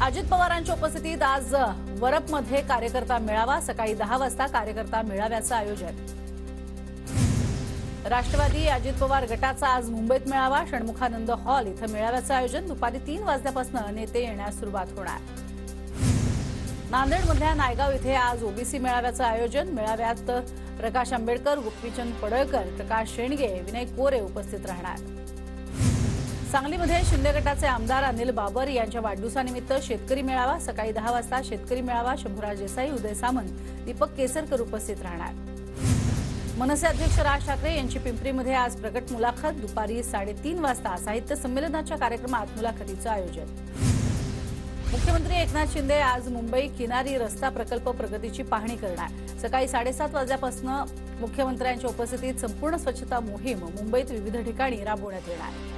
अजित पवारांच्या उपस्थितीत आज वरपमध्ये कार्यकर्ता मेळावा। सकाळी 10 वाजता कार्यकर्ता मेळाव्याचं आयोजन। राष्ट्रवादी अजित पवार गटाचा आज मुंबईत मेळावा। षण्मुखानंद हॉल इथं मेळाव्याचं आयोजन। दुपारी 3 वाजल्यापासून नेते येण्यास सुरुवात होणार। नांदेडमधल्या नायगाव इथे आज ओबीसी मेळाव्याचं आयोजन। मेळाव्यात प्रकाश आंबेडकर, गोपीचंद पडळकर, प्रकाश शेंडगे, विनय कोरे उपस्थित राहणार। सांगलीमध्ये शिंदे गटाचे आमदार अनिल बाबर यांच्या वाढदिवसानिमित्त शेतकरी मेळावा। सकाळी 10 वाजता शेतकरी मेळावा। शंभूराज देसाई, उदय सामंत, दीपक केसरकर उपस्थित राहणार। मनसे अध्यक्ष राज ठाकरे यांची पिंपरीमध्ये आज प्रकट मुलाखत। दुपारी 3:30 वाजता साहित्य संमेलनाच्या कार्यक्रमात मुलाखतीचं आयोजन। मुख्यमंत्री एकनाथ शिंदे आज मुंबई किनारी रस्ता प्रकल्प प्रगतीची पाहणी करणार। सकाळी 7:30 वाजल्यापासून मुख्यमंत्र्यांच्या उपस्थितीत संपूर्ण स्वच्छता मोहीम मुंबईत विविध ठिकाणी राबवण्यात येणार।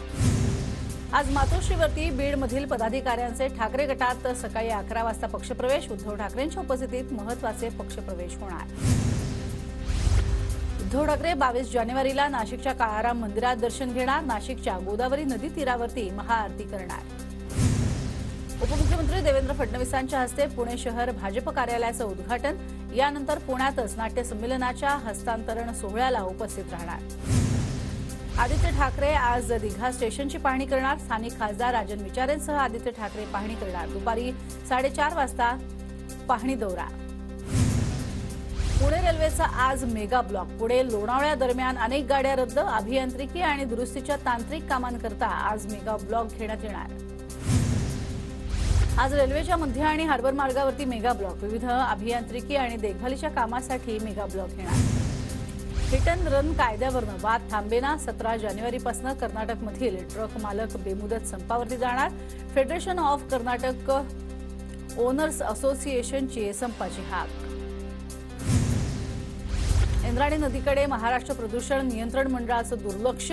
आज मातोश्रीवरती बीडमधील पदाधिकाऱ्यांचे ठाकरे गटात सकाळी 11 वाजता पक्षप्रवेश। उद्धव ठाकरेंच्या उपस्थितीत महत्त्वाचे पक्षप्रवेश होणार। उद्धव ठाकरे 22 जानेवारीला नाशिकच्या काळाराम मंदिरात दर्शन घेणार। नाशिकच्या गोदावरी नदी तीरावरती महाआरती करणार। उपमुख्यमंत्री देवेंद्र फडणवीसांच्या हस्ते पुणे शहर भाजप कार्यालयाचं उद्घाटन। यानंतर पुण्यातच नाट्य संमेलनाच्या हस्तांतरण सोहळ्याला उपस्थित राहणार। आदित्य ठाकरे आज दिघा स्टेशनची पाहणी करणार। स्थानिक खासदार राजन विचारेंसह आदित्य ठाकरे पाहणी करणार। दुपारी 4:30 वाजता पाहणी दौरा। पुणे रेल्वेचा आज मेगा ब्लॉक। पुणे लोणावळा दरम्यान अनेक गाड्या रद्द। अभियांत्रिकी आणि दुरुस्तीच्या तांत्रिक कामांकरता आज मेगा ब्लॉक घेण्यात येणार। आज रेल्वेच्या मध्य आणि हार्बर मार्गावरती मेगा ब्लॉक। विविध अभियांत्रिकी आणि देखभालीच्या कामासाठी मेगा ब्लॉक घेणार। हिट अँड रन कायद्यावरून वाद थांबेना। 17 जानेवारीपासून कर्नाटकमधील ट्रक मालक बेमुदत संपावरती जाणार। फेडरेशन ऑफ कर्नाटक ओनर्स असोसिएशनची संपाची हाक। इंद्रायणी नदीकडे महाराष्ट्र प्रदूषण नियंत्रण मंडळाचं दुर्लक्ष।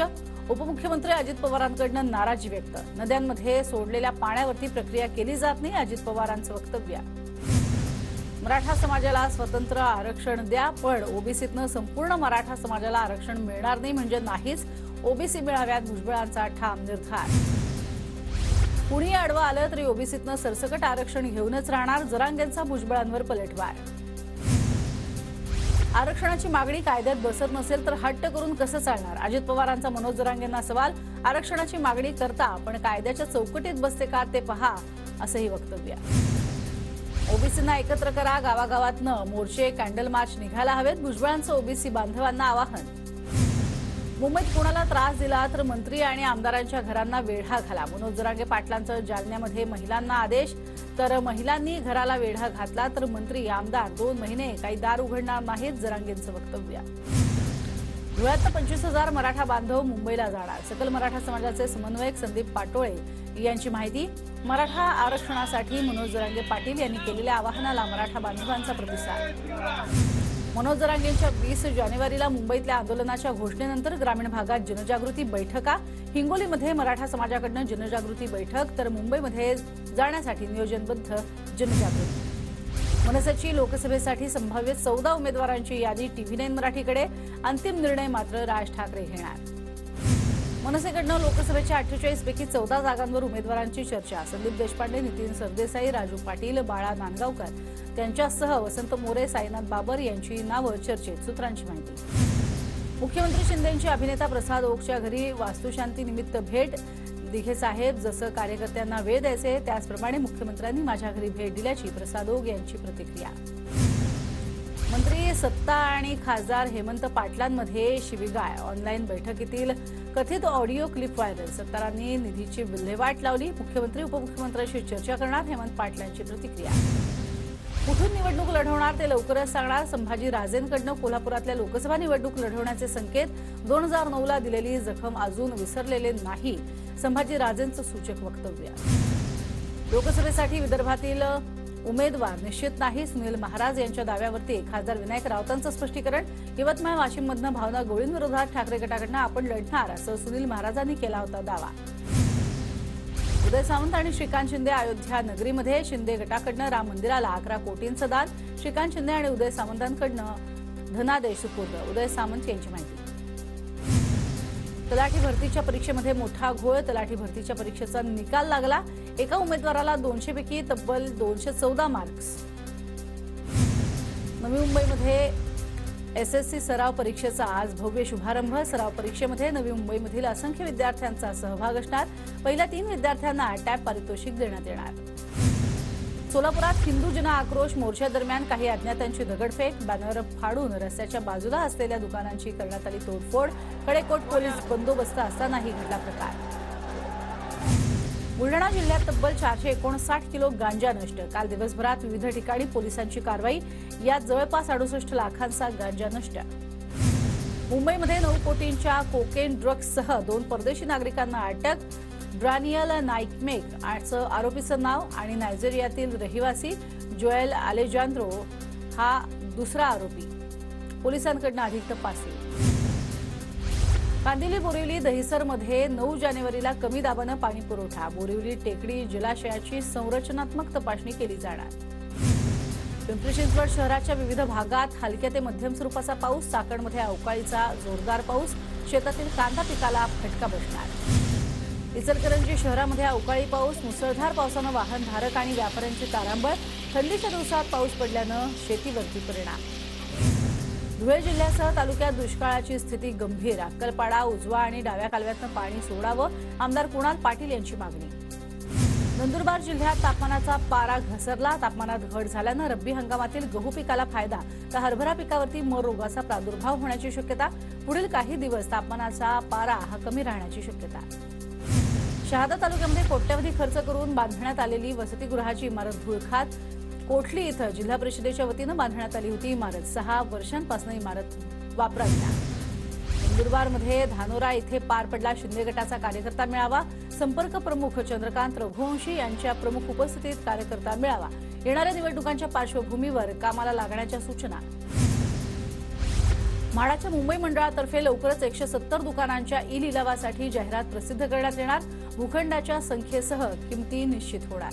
उपमुख्यमंत्री अजित पवारांकडून नाराजी व्यक्त। नद्यांमध्ये सोडलेल्या पाण्यावरती प्रक्रिया केली जात नाही, अजित पवारांचं वक्तव्य। मराठा समाजाला स्वतंत्र आरक्षण द्या, पण ओबीसीतनं संपूर्ण मराठा समाजाला आरक्षण मिळणार नाही म्हणजे नाहीच। ओबीसी मेळाव्यात भुजबळांचा ठाम निर्धार। कुणी आडवं आलं तरी ओबीसीतनं सरसकट आरक्षण घेऊनच राहणार। जरांगेंचा भुजबळांवर पलटवार। आरक्षणाची मागणी कायद्यात बसत नसेल तर हट्ट करून कसं चालणार? अजित पवारांचा मनोज जरांगेंना सवाल। आरक्षणाची मागणी करता पण कायद्याच्या चौकटीत बसते का ते पहा, असंही वक्तव्य। ओबीसींना एकत्र करा, गावागावातनं मोर्चे, कॅन्डल मार्च निघायला हवेत, भुजबळांचं ओबीसी बांधवांना आवाहन। मुंबईत कोणाला त्रास दिला तर मंत्री आणि आमदारांच्या घरांना वेढा घाला। मनोज जरांगे पाटलांचं जालन्यामध्ये महिलांना आदेश। तर महिलांनी घराला वेढा घातला तर मंत्री आमदार 2 महिने काही दार उघडणार नाहीत, जरांगेंचं वक्तव्य। धुळ्यात 25,000 मराठा बांधव मुंबईला जाणार। सकल मराठा समाजाचे समन्वयक संदीप पाटोळे यांची माहिती। मराठा आरक्षणासाठी मनोज जरांगे पाटील यांनी केलेल्या आवाहनाला मराठा बांधवांचा प्रतिसाद। मनोज जरांगेंच्या 20 जानेवारीला मुंबईतल्या आंदोलनाच्या घोषणेनंतर ग्रामीण भागात जनजागृती बैठका। हिंगोलीमध्ये मराठा समाजाकडून जनजागृती बैठक तर मुंबईमध्ये जाण्यासाठी नियोजनबद्ध जनजागृती। मनसेची लोकसभेसाठी संभाव्य 14 उमेदवारांची यादी TV9 मराठीकडे। अंतिम निर्णय मात्र राज ठाकरे घेणार। मनसेकडनं लोकसभेच्या 48 पैकी 14 जागांवर उमेदवारांची चर्चा। संदीप देशपांडे, नितीन सरदेसाई, राजू पाटील, बाळा नांदगावकर त्यांच्यासह वसंत मोरे, साईनाथ बाबर यांची नावं चर्चेत, सूत्रांची माहिती। मुख्यमंत्री शिंदेंची अभिनेता प्रसाद ओकच्या घरी वास्तुशांतीनिमित्त भेट। दिघे साहेब, जसं कार्यकर्त्यांना वेळ द्यायचे त्याचप्रमाणे मुख्यमंत्र्यांनी माझ्या घरी भेट दिल्याची प्रसाद ओक यांची प्रतिक्रिया। मंत्री सत्ता आणि खासदार हेमंत पाटलांमध्ये शिवीगाळ। ऑनलाईन बैठकीतील कथित ऑडिओ क्लिप व्हायरल। सत्तारांनी निधीची विल्हेवाट लावली। मुख्यमंत्री उपमुख्यमंत्र्यांशी चर्चा करणार, हेमंत पाटलांची प्रतिक्रिया। कुठून निवडणूक लढवणार ते लवकरच सांगणार। संभाजी राजेंकडनं कोल्हापुरातल्या लोकसभा निवडणूक लढवण्याचे संकेत। 2009ला दिलेली जखम अजून विसरलेले नाही, संभाजी राजेंचं सूचक वक्तव्य। लोकसभेसाठी विदर्भातील उमेदवार निश्चित नाही, सुनील महाराज यांच्या दाव्यावरती खासदार विनायक राऊतांचं स्पष्टीकरण। यवतमाळ वाशिममधनं भावना गवळींविरोधात ठाकरे गटाकडनं आपण लढणार असं सुनील महाराजांनी केला होता दावा। उदय सामंत आणि श्रीकांत शिंदे अयोध्या नगरीमध्ये। शिंदे गटाकडनं राम मंदिराला 11 कोटींचं दान। श्रीकांत शिंदे आणि उदय सामंतांकडनं धनादेश सुपूर्द, उदय सामंत यांची माहिती। तलाठी भरतीच्या परीक्षेमध्ये मोठा घोळ. तलाठी भरतीच्या परीक्षेचा निकाल लागला. एका उमेदवाराला 200 पैकी तब्बल 214 मार्क्स. नवी मुंबईमध्ये एसएससी सराव परीक्षेचा आज भव्य शुभारंभ. सराव परीक्षेमध्ये नवी मुंबईमधील असंख्य विद्यार्थ्यांचा सहभाग असणार. पहिल्या 3 विद्यार्थ्यांना टॅब पारितोषिक देण्यात येणार. सोलापुरात हिंदू जन आक्रोश मोर्चा दरम्यान काही अज्ञातांची दगडफेक. बॅनर फाडून रस्त्याच्या बाजूला असलेल्या दुकानांची करण्यात आली तोडफोड. कडेकोट पोलीस बंदोबस्त असतानाही घडला प्रकार. बुलढाणा जिल्ह्यात तब्बल 459 किलो गांजा नष्ट. काल दिवसभरात विविध ठिकाणी पोलिसांची कारवाई. यात जवळपास 68 लाखांचा गांजा नष्ट. मुंबईमध्ये 9 कोटींच्या कोकेन ड्रग्जसह 2 परदेशी नागरिकांना अटक. ड्रानियल नाईकमेक आरोपीचं नाव आणि नायजेरियातील रहिवासी जोएल अलेजांद्रो हा दुसरा आरोपी. पोलिसांकडून अधिक तपास सुरू. कांदिवली बोरिवली दहिसरमध्ये 9 जानेवारीला कमी दाबानं पाणी पुरवठा. बोरिवली टेकडी जलाशयाची संरचनात्मक तपासणी केली जाणार. पिंपरी चिंचवड शहराच्या विविध भागात हलक्या ते मध्यम स्वरूपाचा पाऊस. चाकणमध्ये अवकाळीचा जोरदार पाऊस. शेतातील कांदा पिकाला फटका बसणार. इचलकरंजी शहरामध्ये अवकाळी पाऊस. मुसळधार पावसानं वाहनधारक आणि व्यापाऱ्यांची तारांबळ. थंडीच्या दिवसात पाऊस पडल्यानं शेतीवरती परिणाम. धुळे जिल्ह्यासह तालुक्यात दुष्काळाची स्थिती गंभीर. अक्कलपाडा उजवा आणि डाव्या कालव्यातनं पाणी सोडावं. आमदार कुणाल पाटील यांची मागणी. नंदुरबार जिल्ह्यात तापमानाचा पारा घसरला. तापमानात घट झाल्यानं रब्बी हंगामातील गहू पिकाला फायदा तर हरभरा पिकावरती मर रोगाचा प्रादुर्भाव होण्याची शक्यता. पुढील काही दिवस तापमानाचा पारा हा कमी राहण्याची शक्यता. शहादा तालुक्यामध्ये कोट्यवधी खर्च करून बांधण्यात आलेली वसतिगृहाची इमारत धुळखात. कोठली इथं जिल्हा परिषदेच्या वतीनं बांधण्यात आली होती इमारत. 6 वर्षांपासून इमारत वापरात नाही. नंदुरबारमध्ये धानोरा इथे पार पडला शिंदे गटाचा कार्यकर्ता मेळावा. संपर्क प्रमुख चंद्रकांत रघुवंशी यांच्या प्रमुख उपस्थितीत कार्यकर्ता मेळावा. येणाऱ्या निवडणुकांच्या पार्श्वभूमीवर कामाला लागण्याच्या सूचना. म्हाडाच्या मुंबई मंडळातर्फे लवकरच 170 दुकानांच्या ई लिलावासाठी जाहिरात प्रसिद्ध करण्यात येणार. भूखंडाच्या संख्येसह किमती निश्चित होणार.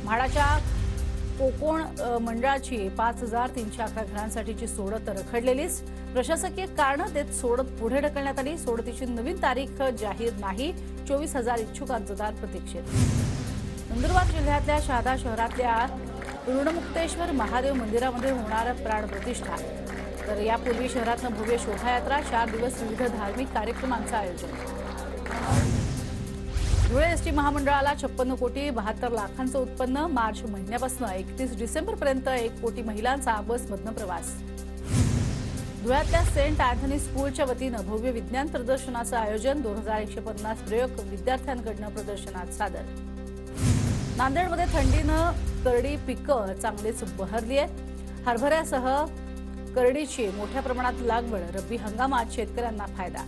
म्हाडाच्या कोकण मंडळाची 5311 घरांसाठीची सोडत रखडलेलीच. प्रशासकीय कारणं देत सोडत पुढे ढकलण्यात आली. सोडतीची नवीन तारीख जाहीर नाही. 24,000 इच्छुक अर्जदार प्रतीक्षेत. नंदुरबार जिल्ह्यातल्या शहादा शहरातल्या ऋणमुक्तेश्वर महादेव मंदिरामध्ये होणार प्राणप्रतिष्ठा. तर यापूर्वी शहरातनं भव्य शोभायात्रा. 4 दिवस विविध धार्मिक कार्यक्रमांचं आयोजन. धुळे एसटी महामंडळाला 56 कोटी 72 लाखांचं उत्पन्न. मार्च महिन्यापासून 31 डिसेंबरपर्यंत 1 कोटी महिलांचा बसमधनं प्रवास. धुळ्यातल्या सेंट अँथनी स्कूलच्या वतीनं भव्य विज्ञान प्रदर्शनाचं आयोजन. 2150 प्रयोग विद्यार्थ्यांकडून प्रदर्शनात सादर. नांदेडमध्ये थंडीनं करडी पिकं चांगलीच बहरली आहेत. हरभऱ्यासह करडीची मोठ्या प्रमाणात लागवड. रब्बी हंगामात शेतकऱ्यांना फायदा.